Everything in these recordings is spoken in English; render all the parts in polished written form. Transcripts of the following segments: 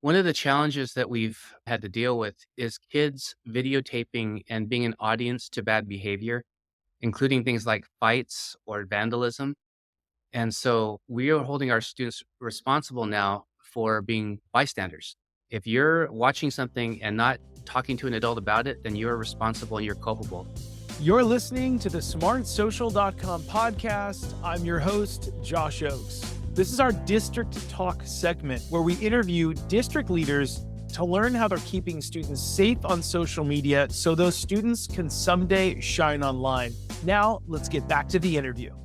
One of the challenges that we've had to deal with is kids videotaping and being an audience to bad behavior, including things like fights or vandalism. And so we are holding our students responsible now for being bystanders. If you're watching something and not talking to an adult about it, then you're responsible and you're culpable. You're listening to the smartsocial.com podcast. I'm your host, Josh Oakes. This is our District Talk segment where we interview district leaders to learn how they're keeping students safe on social media so those students can someday shine online. Now, let's get back to the interview.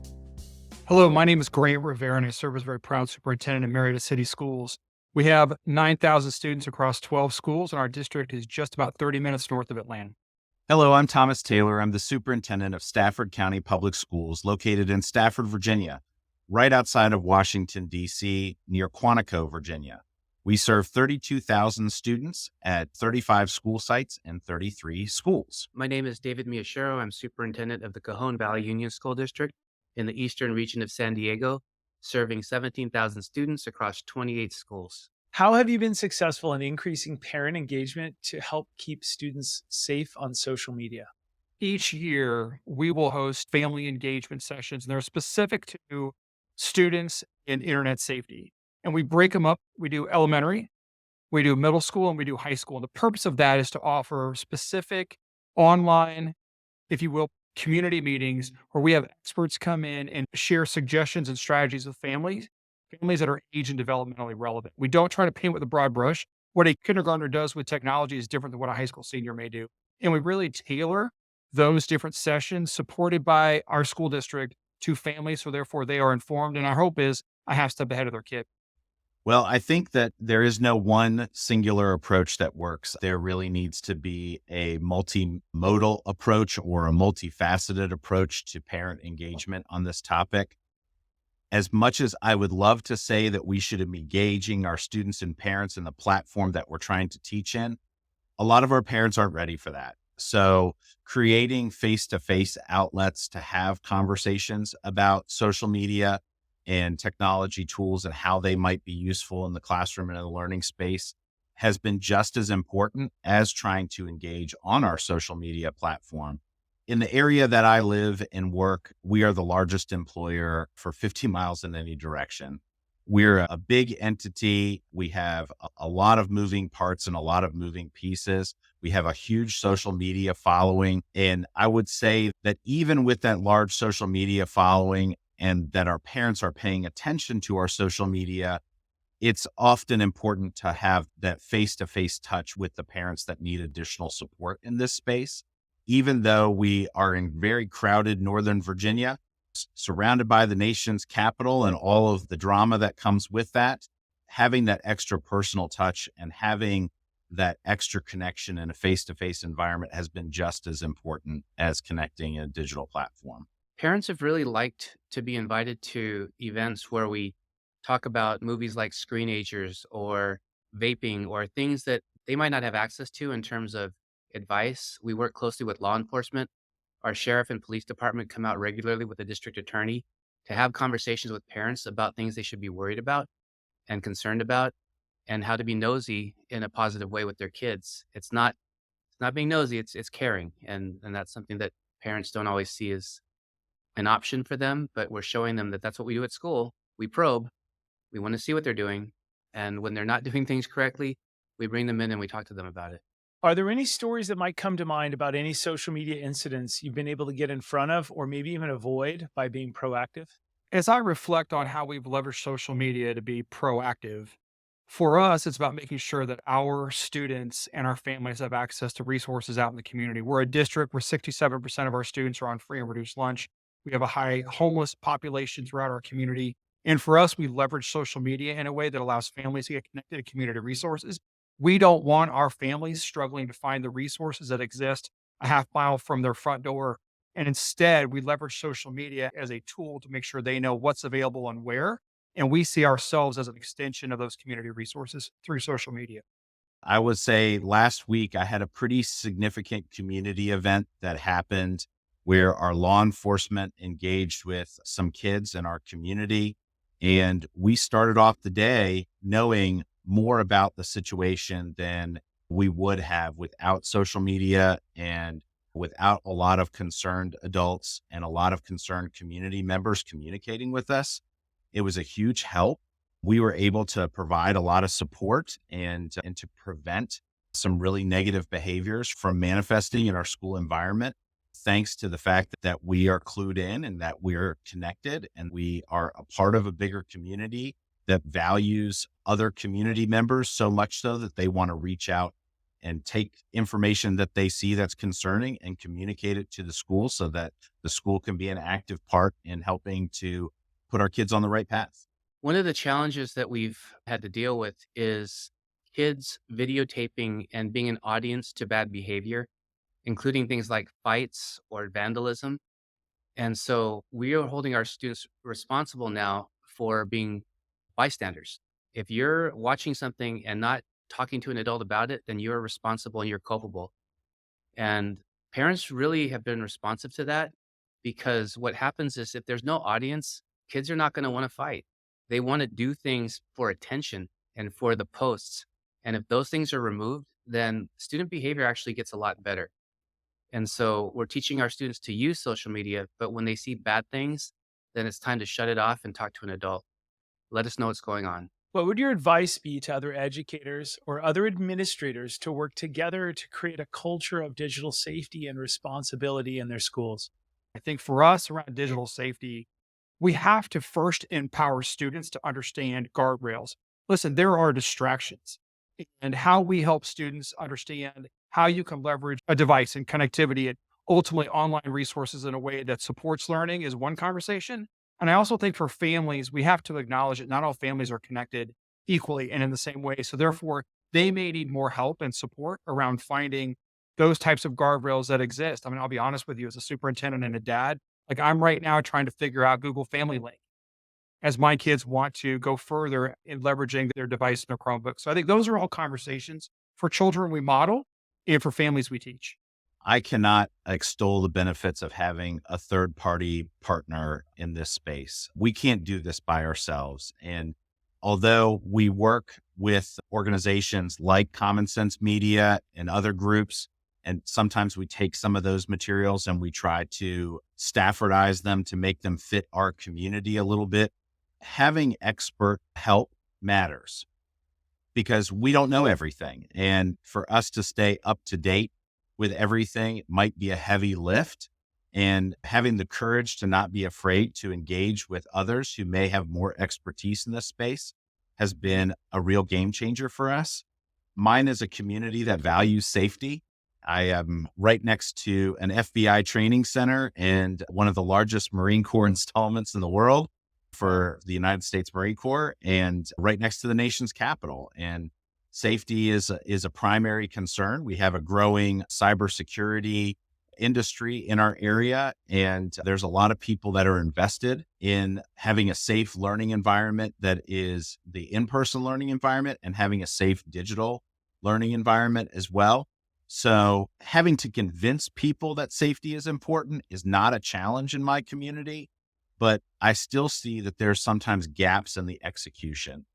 Hello, my name is Rivera, and I serve as very proud superintendent of Marietta City Schools. We have 9,000 students across 12 schools, and our district is just about 30 minutes north of Atlanta. Hello, I'm Thomas Taylor. I'm the superintendent of Stafford County Public Schools located in Stafford, Virginia, right outside of Washington, D.C., near Quantico, Virginia. We serve 32,000 students at 35 school sites and 33 schools. My name is David Miyashiro. I'm superintendent of the Cajon Valley Union School District in the eastern region of San Diego, serving 17,000 students across 28 schools. How have you been successful in increasing parent engagement to help keep students safe on social media? Each year, we will host family engagement sessions, and they're specific to students in internet safety. And we break them up. We do elementary, we do middle school, and we do high school. And the purpose of that is to offer specific online, if you will, community meetings where we have experts come in and share suggestions and strategies with families that are age and developmentally relevant. We don't try to paint with a broad brush. What a kindergartner does with technology is different than what a high school senior may do. And we really tailor those different sessions supported by our school district to families. So therefore they are informed. And our hope is a half step ahead of their kid. Well, I think that there is no one singular approach that works. There really needs to be a multimodal approach or a multifaceted approach to parent engagement on this topic. As much as I would love to say that we should be engaging our students and parents in the platform that we're trying to teach in, a lot of our parents aren't ready for that. So creating face-to-face outlets to have conversations about social media and technology tools and how they might be useful in the classroom and in the learning space has been just as important as trying to engage on our social media platform. In the area that I live and work, we are the largest employer for 50 miles in any direction. We're a big entity. We have a lot of moving parts and a lot of moving pieces. We have a huge social media following. And I would say that even with that large social media following and that our parents are paying attention to our social media, it's often important to have that face-to-face touch with the parents that need additional support in this space. Even though we are in very crowded Northern Virginia, surrounded by the nation's capital and all of the drama that comes with that, having that extra personal touch and having that extra connection in a face-to-face environment has been just as important as connecting in a digital platform. Parents have really liked to be invited to events where we talk about movies like Screenagers or vaping or things that they might not have access to in terms of advice. We work closely with law enforcement. Our sheriff and police department come out regularly with the district attorney to have conversations with parents about things they should be worried about and concerned about and how to be nosy in a positive way with their kids. It's not being nosy, it's caring. And that's something that parents don't always see as an option for them, but we're showing them that that's what we do at school. We probe, we want to see what they're doing. And when they're not doing things correctly, we bring them in and we talk to them about it. Are there any stories that might come to mind about any social media incidents you've been able to get in front of or maybe even avoid by being proactive? As I reflect on how we've leveraged social media to be proactive, for us, it's about making sure that our students and our families have access to resources out in the community. We're a district where 67% of our students are on free and reduced lunch. We have a high homeless population throughout our community. And for us, we leverage social media in a way that allows families to get connected to community resources. We don't want our families struggling to find the resources that exist a half mile from their front door. And instead, we leverage social media as a tool to make sure they know what's available and where. And we see ourselves as an extension of those community resources through social media. I would say last week I had a pretty significant community event that happened where our law enforcement engaged with some kids in our community. And we started off the day knowing more about the situation than we would have without social media and without a lot of concerned adults and a lot of concerned community members communicating with us. It was a huge help. We were able to provide a lot of support and to prevent some really negative behaviors from manifesting in our school environment, thanks to the fact that we are clued in and that we're connected and we are a part of a bigger community that values other community members so much so that they want to reach out and take information that they see that's concerning and communicate it to the school so that the school can be an active part in helping to put our kids on the right path. One of the challenges that we've had to deal with is kids videotaping and being an audience to bad behavior, including things like fights or vandalism. And so we are holding our students responsible now for being bystanders. If you're watching something and not talking to an adult about it, then you're responsible and you're culpable. And parents really have been responsive to that because what happens is if there's no audience, kids are not going to want to fight. They want to do things for attention and for the posts. And if those things are removed, then student behavior actually gets a lot better. And so we're teaching our students to use social media, but when they see bad things, then it's time to shut it off and talk to an adult. Let us know what's going on. What would your advice be to other educators or other administrators to work together to create a culture of digital safety and responsibility in their schools? I think for us around digital safety, we have to first empower students to understand guardrails. Listen, there are distractions, and how we help students understand how you can leverage a device and connectivity and ultimately online resources in a way that supports learning is one conversation. And I also think for families, we have to acknowledge that not all families are connected equally and in the same way. So therefore, they may need more help and support around finding those types of guardrails that exist. I mean, I'll be honest with you, as a superintendent and a dad, like I'm right now trying to figure out Google Family Link as my kids want to go further in leveraging their device and their Chromebook. So I think those are all conversations for children we model and for families we teach. I cannot extol the benefits of having a third party partner in this space. We can't do this by ourselves. And although we work with organizations like Common Sense Media and other groups, and sometimes we take some of those materials and we try to Staffordize them to make them fit our community a little bit, having expert help matters because we don't know everything. And for us to stay up to date with everything might be a heavy lift. And having the courage to not be afraid to engage with others who may have more expertise in this space has been a real game changer for us. Mine is a community that values safety. I am right next to an FBI training center and one of the largest Marine Corps installments in the world for the United States Marine Corps, and right next to the nation's capital. And safety is a primary concern. We have a growing cybersecurity industry in our area, and there's a lot of people that are invested in having a safe learning environment that is the in-person learning environment and having a safe digital learning environment as well. So having to convince people that safety is important is not a challenge in my community, but I still see that there's sometimes gaps in the execution.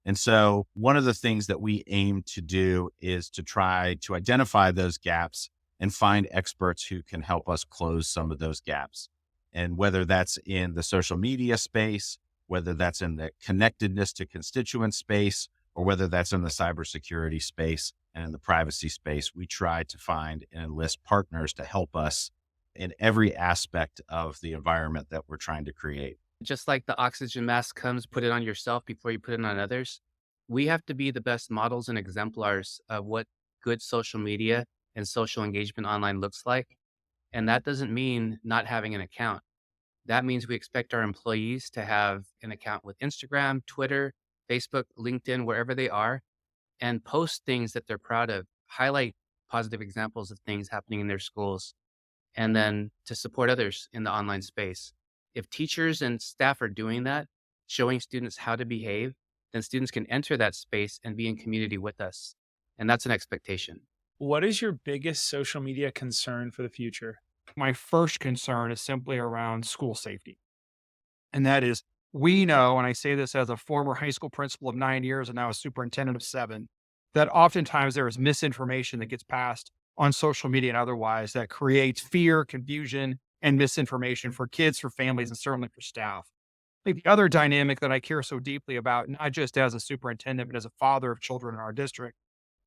And so one of the things that we aim to do is to try to identify those gaps and find experts who can help us close some of those gaps. And whether that's in the social media space, whether that's in the connectedness to constituent space, or whether that's in the cybersecurity space and in the privacy space, we try to find and enlist partners to help us in every aspect of the environment that we're trying to create. Just like the oxygen mask comes, put it on yourself before you put it on others. We have to be the best models and exemplars of what good social media and social engagement online looks like. And that doesn't mean not having an account. That means we expect our employees to have an account with Instagram, Twitter, Facebook, LinkedIn, wherever they are, and post things that they're proud of, highlight positive examples of things happening in their schools, and then to support others in the online space. If teachers and staff are doing that, showing students how to behave, then students can enter that space and be in community with us. And that's an expectation. What is your biggest social media concern for the future? My first concern is simply around school safety. And that is we know, and I say this as a former high school principal of 9 years and now a superintendent of 7, that oftentimes there is misinformation that gets passed on social media and otherwise that creates fear, confusion, and misinformation for kids, for families, and certainly for staff. I think the other dynamic that I care so deeply about, not just as a superintendent, but as a father of children in our district,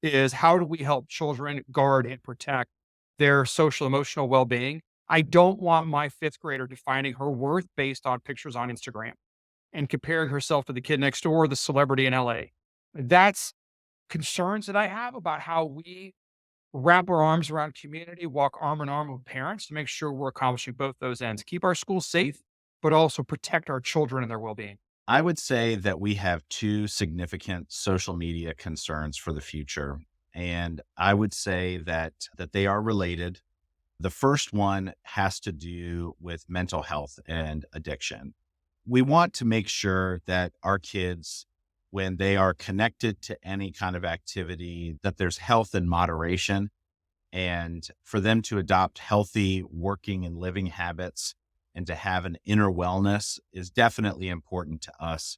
is how do we help children guard and protect their social emotional well-being? I don't want my fifth grader defining her worth based on pictures on Instagram and comparing herself to the kid next door or the celebrity in LA. That's concerns that I have about how we wrap our arms around community, walk arm in arm with parents to make sure we're accomplishing both those ends, keep our schools safe, but also protect our children and their well-being. I would say that we have two significant social media concerns for the future. And I would say that they are related. The first one has to do with mental health and addiction. We want to make sure that our kids, when they are connected to any kind of activity, that there's health and moderation, and for them to adopt healthy working and living habits and to have an inner wellness is definitely important to us.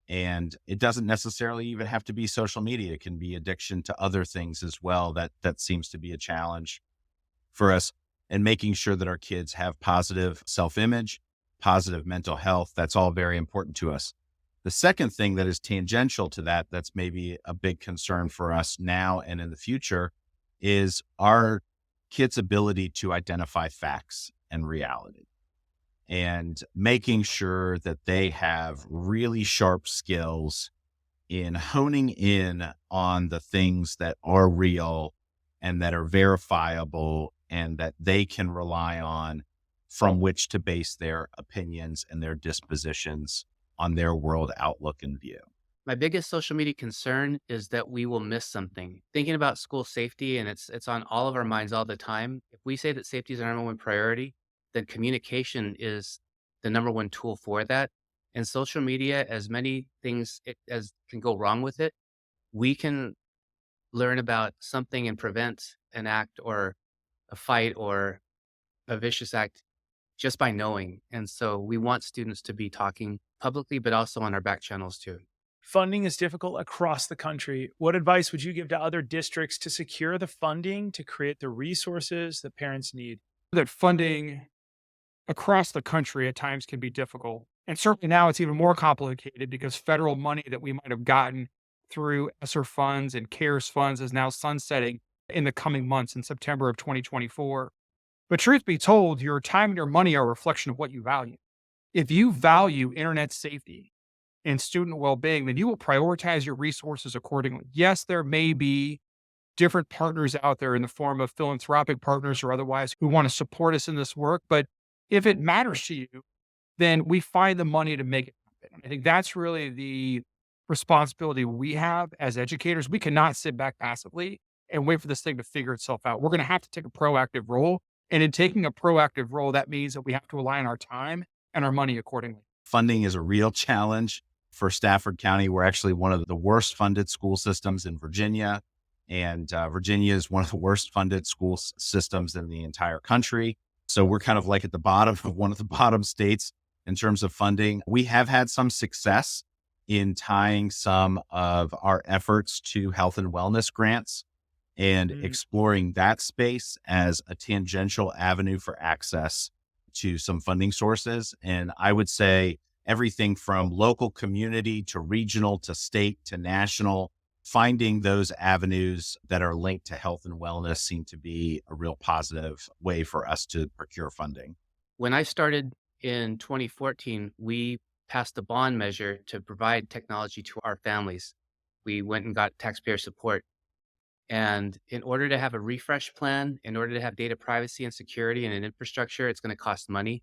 And it doesn't necessarily even have to be social media. It can be addiction to other things as well. That seems to be a challenge for us, and making sure that our kids have positive self-image, positive mental health. That's all very important to us. The second thing that is tangential to that, that's maybe a big concern for us now and in the future, is our kids' ability to identify facts and reality, and making sure that they have really sharp skills in honing in on the things that are real and that are verifiable and that they can rely on, from which to base their opinions and their dispositions on their world outlook and view. My biggest social media concern is that we will miss something. Thinking about school safety, and it's on all of our minds all the time. If we say that safety is our number one priority, then communication is the number one tool for that. And social media, as many things as can go wrong with it, we can learn about something and prevent an act or a fight or a vicious act just by knowing. And so we want students to be talking publicly, but also on our back channels too. Funding is difficult across the country. What advice would you give to other districts to secure the funding to create the resources that parents need? That funding across the country at times can be difficult. And certainly now it's even more complicated because federal money that we might have gotten through ESSER funds and CARES funds is now sunsetting in the coming months in September of 2024. But truth be told, your time and your money are a reflection of what you value. If you value internet safety and student well-being, then you will prioritize your resources accordingly. Yes, there may be different partners out there in the form of philanthropic partners or otherwise who want to support us in this work. But if it matters to you, then we find the money to make it happen. I think that's really the responsibility we have as educators. We cannot sit back passively and wait for this thing to figure itself out. We're going to have to take a proactive role. And in taking a proactive role, that means that we have to align our time and our money accordingly. Funding is a real challenge for Stafford County. We're actually one of the worst funded school systems in Virginia. And Virginia is one of the worst funded school systems in the entire country. So we're kind of like at the bottom of one of the bottom states in terms of funding. We have had some success in tying some of our efforts to health and wellness grants and exploring that space as a tangential avenue for access to some funding sources. And I would say everything from local community to regional to state to national, finding those avenues that are linked to health and wellness seem to be a real positive way for us to procure funding. When I started in 2014, we passed a bond measure to provide technology to our families. We went and got taxpayer support. And in order to have a refresh plan, in order to have data privacy and security and an infrastructure, it's going to cost money.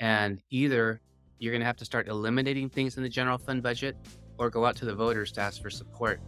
And either you're going to have to start eliminating things in the general fund budget or go out to the voters to ask for support.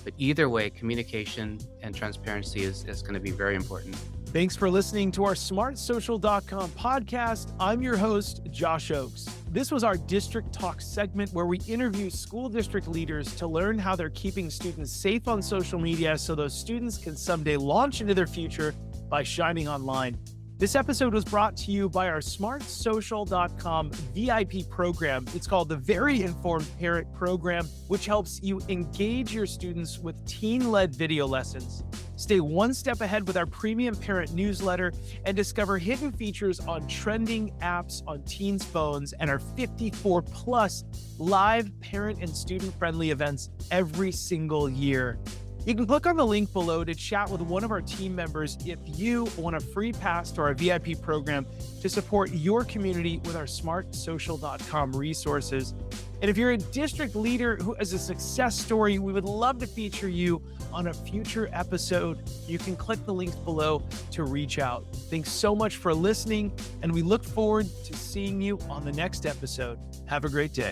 But either way, communication and transparency is going to be very important. Thanks for listening to our smartsocial.com podcast. I'm your host, Josh Oakes. This was our District Talk segment where we interview school district leaders to learn how they're keeping students safe on social media so those students can someday launch into their future by shining online. This episode was brought to you by our smartsocial.com VIP program. It's called the Very Informed Parent Program, which helps you engage your students with teen-led video lessons. Stay one step ahead with our premium parent newsletter and discover hidden features on trending apps on teens' phones and our 54 plus live parent and student-friendly events every single year. You can click on the link below to chat with one of our team members if you want a free pass to our VIP program to support your community with our smartsocial.com resources. And if you're a district leader who has a success story, we would love to feature you on a future episode. You can click the links below to reach out. Thanks so much for listening, and we look forward to seeing you on the next episode. Have a great day.